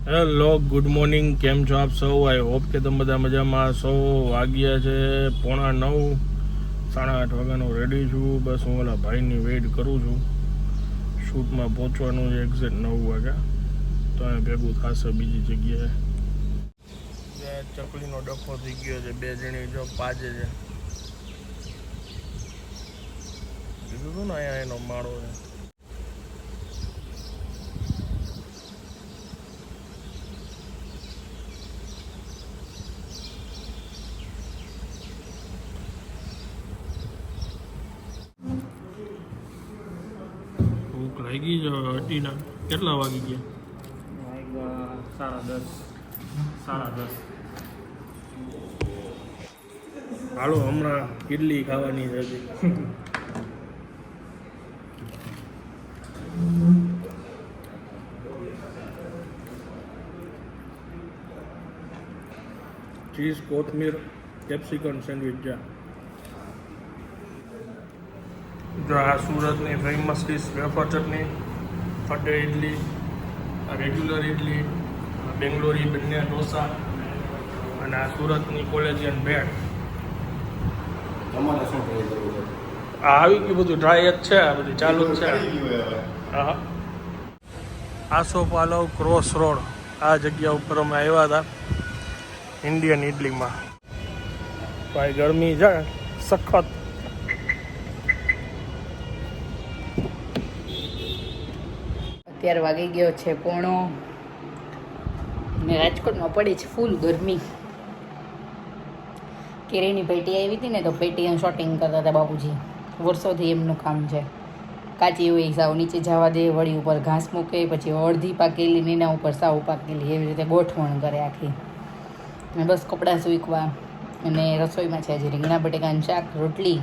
Hello, good morning. કેમ છો આપ સૌ? આઈ હોપ કે તમે બધા મજામાં. વાગ્યા છે 8:45, 8:30 વાગ્યાનો રેડી છું. બસ હું ઓલા ભાઈની વેઇટ કરું છું. શૂટમાં પહોંચવાનું છે એક્ઝેક્ટ 9 વાગ્યા. તો અહીંયા ભેગું થશે બીજી જગ્યાએ. ચકલીનો ડખો થઈ ગયો છે. 2 જણી જો પાજે છે. કીધું હતું ને અહીંયા એનો માળો છે. ભૂખ લાગી છે હટીના. કેટલા વાગી ગયા? 10:30. હાલો, હમણાં ઇડલી ખાવાની છે. ચીઝ, કોથમીર, કેપ્સિકમ સેન્ડવિચ છે. જો આ સુરતની ફેમસ ડીશ વેફર ચટણી, ફટે ઇડલી, રેગ્યુલર ઇડલી, બેંગ્લોરી બંને ઢોસા અને આ સુરતની કોલેજિયન ભેળ. તમારે શું ટ્રાય કરવું છે? આ આવી ગયું બધું, ડ્રાય જ છે, આ બધું ચાલુ જ છે. હા, આસો પાલવ ક્રોસ રોડ, આ જગ્યા ઉપર અમે આવ્યા હતા ઇન્ડિયન ઇડલીમાં. ભાઈ ગરમી છે સખત. અત્યારે વાગી ગયો છે 9:30 ને રાજકોટમાં પડી છે ફૂલ ગરમી. કેરીની પેટી આવી હતી ને તો પેટીનું શોટિંગ કરતા હતા બાપુજી. વર્ષોથી એમનું કામ છે. કાચી હોય સાવ નીચે જવા દે, વળી ઉપર ઘાસ મૂકે, પછી અડધી પાકેલી ને એના ઉપર સાવ પાકેલી, એવી રીતે ગોઠવણ કરે આખી. અને બસ કપડાં સૂકવા અને રસોઈમાં છે હજી રીંગણા બટેકાનું શાક, રોટલી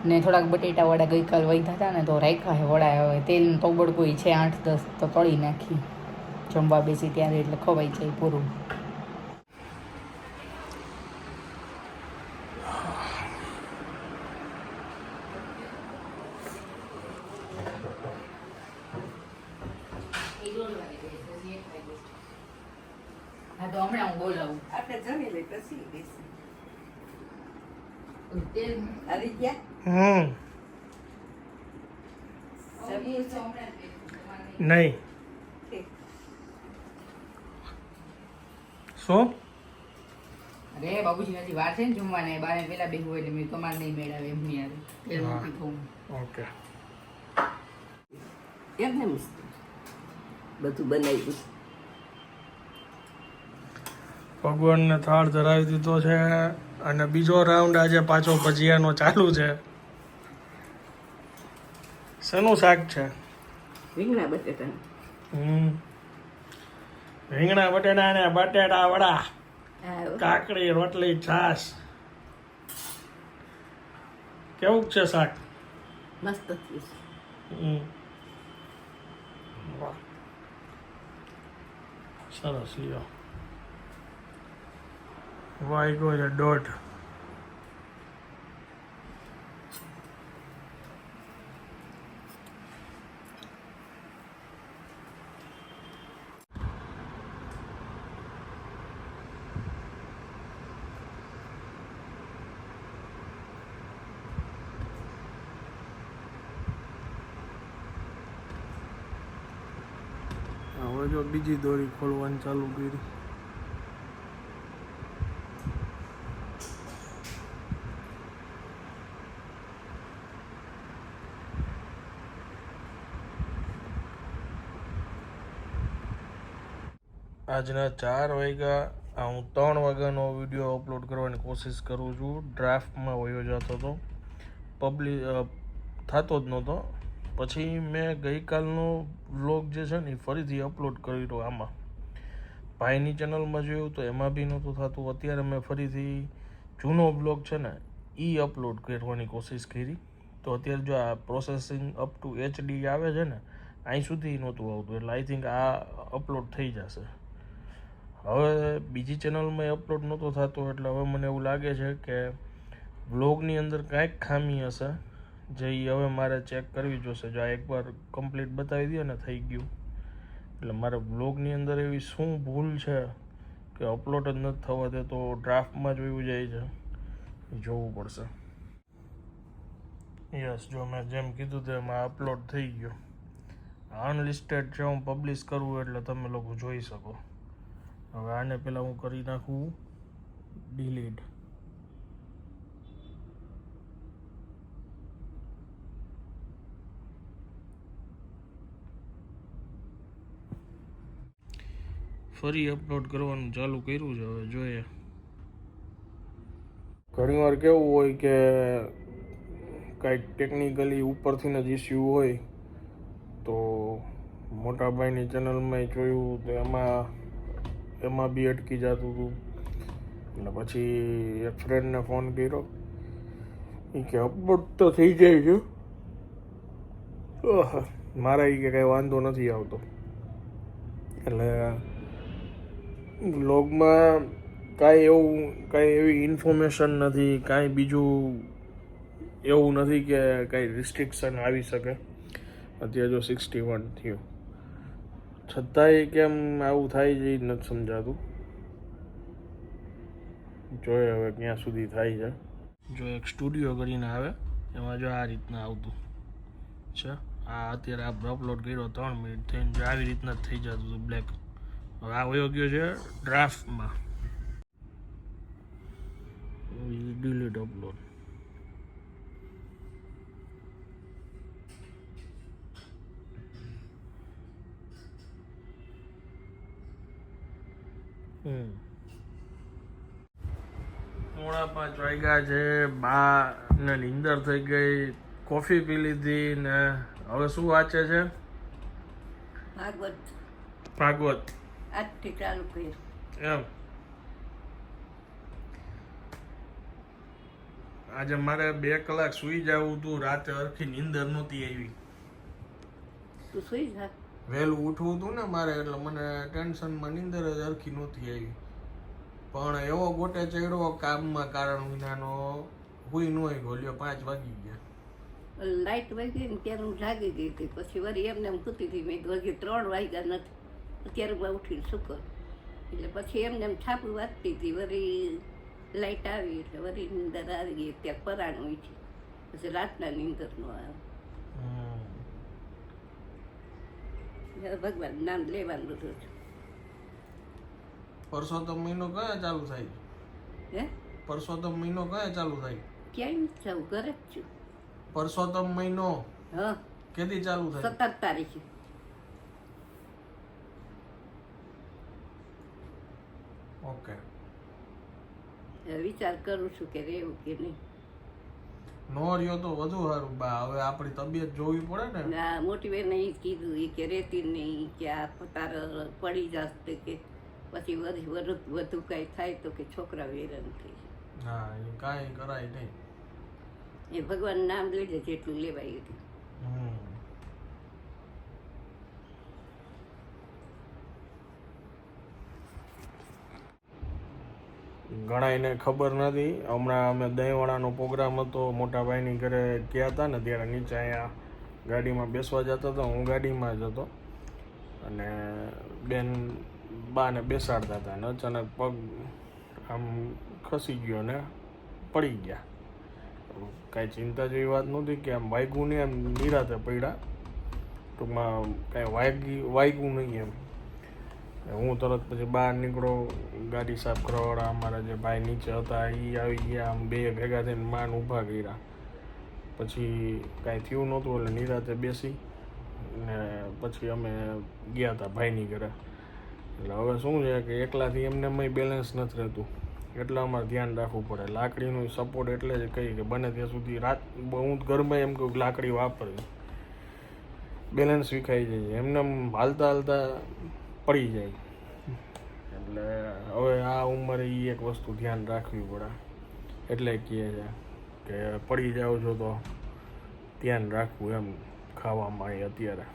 ને થોડાક બટેટાવાળા ગઈકાલ વધ્યા હતા ને તો રાખ્યા છે વડા. હવે તેલનું તોબડકોઈ છે 8-10 તો તળી નાખી જમવા બેસી ત્યારે, એટલે ખવાઈ જાય પૂરું. હા તો હમણાં હું બોલાવું. આપણે જમી લઈ પછી બેસી તેલ આવી ગયા. નહીં શું? અરે બાબુજી હજી વાર છે ને જમવાને, બારે પેલા બેહું એટલે મેં તમારે નહીં મેળવે એમની યાર તેલ મૂકી થવું. ઓકે. એમને મસ્ત બધું બનાવ્યું. ભગવાનને થાળ ધરાવી દીધો છે અને બીજો રાઉન્ડ આજે પાછો ભજીયાનો ચાલુ છે. શેનું શાક છે? રીંગણા બટેટા. રીંગણા બટેટા ને બટેટા વડા, કાકડી, રોટલી, છાશ. કેવું છે શાક? મસ્ત થયું. વાહ, સરસ. લ્યો, વાગ્યો છે 1:30. હવે જો બીજી દોરી ખોલવાની ચાલુ કરી. આજના 4 વાગ્યા. હું 3 વાગ્યાનો વિડીયો અપલોડ કરવાની કોશિશ કરું છું. ડ્રાફ્ટમાં વયો જતો હતો, થતો જ નહોતો. પછી મેં ગઈકાલનો વ્લોગ જે છે ને એ ફરીથી અપલોડ કર્યો આમાં. ભાઈની ચેનલમાં જોયું તો એમાં બી નહોતું થતું. અત્યારે મેં ફરીથી જૂનો બ્લોગ છે ને એ અપલોડ કરવાની કોશિશ કરી. તો અત્યારે જો આ પ્રોસેસિંગ અપ ટુ HD આવે છે ને, અહીં સુધી નહોતું આવતું. એટલે આઈ થિંક આ અપલોડ થઈ જશે. હવે બીજી ચેનલમાં અપલોડ નહોતો થતો, એટલે હવે મને એવું લાગે છે કે વ્લોગની અંદર કાંઈક ખામી હશે, જે હવે મારે ચેક કરવી જોશે. જો આ એકવાર કમ્પ્લીટ બતાવી દે ને થઈ ગયું, એટલે મારે બ્લોગની અંદર એવી શું ભૂલ છે કે અપલોડ જ નથી થવા દે, તો ડ્રાફ્ટમાં જ વયું જાય છે, એ જોવું પડશે. યસ, જો મેં જેમ કીધું તેમ આ અપલોડ થઈ ગયો. અનલિસ્ટેડ છે, હું પબ્લિશ કરું એટલે તમે લોકો જોઈ શકો. હવે આને પહેલાં હું કરી નાખું ડિલીટ. ફરી અપલોડ કરવાનું ચાલુ કર્યું છે, હવે જોઈએ. ઘણીવાર કેવું હોય કે કાંઈક ટેકનિકલી ઉપરથી જ ઇસ્યુ હોય, તો મોટાભાઈની ચેનલમાં જોયું તો એમાં બી અટકી જતું હતું. એટલે પછી એક ફ્રેન્ડને ફોન કર્યો, એ કે અપલોડ તો થઈ જાય છે, મારા એ કે કાંઈ વાંધો નથી આવતો. એટલે બ્લોગમાં કાંઈ એવી ઇન્ફોર્મેશન નથી, કાંઈ બીજું એવું નથી કે કાંઈ રિસ્ટ્રિક્શન આવી શકે. અત્યારે જો 61 થયું, છતાંય કેમ આવું થાય છે એ નથી સમજાતું. જોઈએ હવે ક્યાં સુધી થાય છે. જો એક સ્ટુડિયો કરીને આવે, એમાં જો આ રીતના આવતું છે. આ અત્યારે આપણે અપલોડ કર્યો 3 મિનિટ થઈને, જો આવી રીતના જ થઈ જતું હતું બ્લેક. હવે આ વયો ગયો છે ડ્રાફ્ટમાં. Delete upload. પોણા 5 વાગ્યા છે, બા ને નીંદર થઈ ગઈ, કોફી પી લીધી ને હવે શું વાંચે છે? ભાગવત. આજથી ચાલુ કર્યું. એમ આજે મારે 2 કલાક સુઈ જવું હતું, રાતે હરખી નીંદર નહોતી આવી. તું સુઈ જા. વહેલું ઉઠવું હતું ને મારે, એટલે મને ટેન્શનમાં નીંદર જ હરખી નહોતી આવી. પણ એવો ગોટે ચડ્યો કામમાં કારણ વિનાનો, હુઈ ન હોય ગોલ્યો. 5 વાગી ગયા. લાઈટ વાગી ને ત્યારે હું જાગી ગઈ હતી. પછી વળી એમને એમ સૂતી હતી. મેં હજી 3 વાગ્યા નથી, અત્યારે હું ઉઠીને શું કરું? એટલે પછી એમને એમ છાપું વાંચતી હતી. વળી લાઈટ આવી એટલે વળી નીંદર આવી ગઈ. ત્યાં પરાણ હોય છે, પછી રાતના નીંદર નો આવે. ભગવાન નામ લેવાનું બધું છે. પરસોત્તમ મહિનો કયા ચાલુ થાય? હે? પરસોત્તમ મહિનો કયા ચાલુ થાય? ક્યાંય નથી જવું, ઘરે જ છું. પરસોત્તમ મહિનો હા, કેદી ચાલુ થાય? 17 તારીખે. ઓકે. વિચાર કરું છું કે રહેવું કે નહીં. નો રહ્યો તો વધુ સારું બા. હવે આપણી તબિયત જોવી પડે ને. આ મોટી બેન એ કીધું, એ કે રહેતી નહીં, કે આ તારે પડી જશે, કે પછી વધુ કાંઈ થાય તો કે છોકરા હેરાન થઈ જાય. હા, એ કાંઈ કરાય નહીં. એ ભગવાન નામ લેજે જેટલું લેવાય એટલું. ઘણા એને ખબર નથી. હમણાં અમે દહીંવાળાનો પ્રોગ્રામ હતો, મોટા ભાઈની ઘરે ગયા હતા ને, ત્યારે નીચે અહીંયા ગાડીમાં બેસવા જતા હતા. હું ગાડીમાં જ હતો અને બેન બાને બેસાડતા હતા, અને અચાનક પગ આમ ખસી ગયો ને પડી ગયા. કાંઈ ચિંતા જેવી વાત નહોતી કે આમ વાગ્યું નહીં, આમ નિરાતે પડ્યા. ટૂંકમાં કાંઈ વાગ્યું નહીં એમ. હું તરત પછી બહાર નીકળો, ગાડી સાફ કરવાવાળા અમારા જે ભાઈ નીચે હતા એ આવી ગયા. આમ બે ભેગા થઈને માન ઊભા કર્યા. પછી કાંઈ થયું નહોતું એટલે નિરાતે બેસી ને પછી અમે ગયા હતા ભાઈની ઘરે. એટલે હવે શું છે કે એકલાથી એમને બેલેન્સ નથી રહેતું, એટલે અમારે ધ્યાન રાખવું પડે. લાકડીનો સપોર્ટ એટલે જ કહી કે બને ત્યાં સુધી હું ઘરમાં એમ કહું લાકડી વાપરવી, બેલેન્સ વિખાઈ જાય, એમને હાલતા હાલતા પડી જાય. એટલે હવે આ ઉંમરે એ એક વસ્તુ ધ્યાન રાખવી પડે. એટલે કહે છે કે પડી જાઓ છો તો ધ્યાન રાખવું એમ ખાવામાં. એ અત્યારે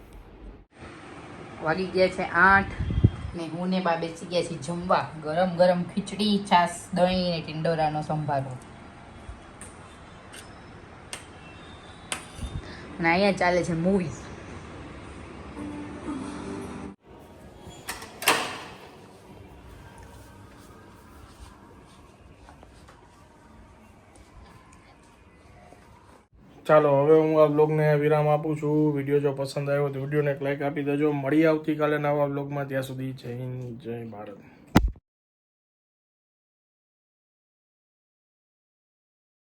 વાગી ગયા છે 8 ને હું ને બા બેસી ગયા છીએ જમવા. ગરમ ગરમ ખીચડી, છાશ, દહીં ને ટિંડોરાનો સંભારો. અને અહીંયા ચાલે છે મૂવી. ચાલો હવે હું આ બ્લોગને વિરામ આપું છું. વિડીયો જો પસંદ આવ્યો તો વિડીયોને એક લાઈક આપી દેજો. મળી આવતીકાલે નવા બ્લોગમાં. ત્યાં સુધી જય હિન્દ, જય ભારત.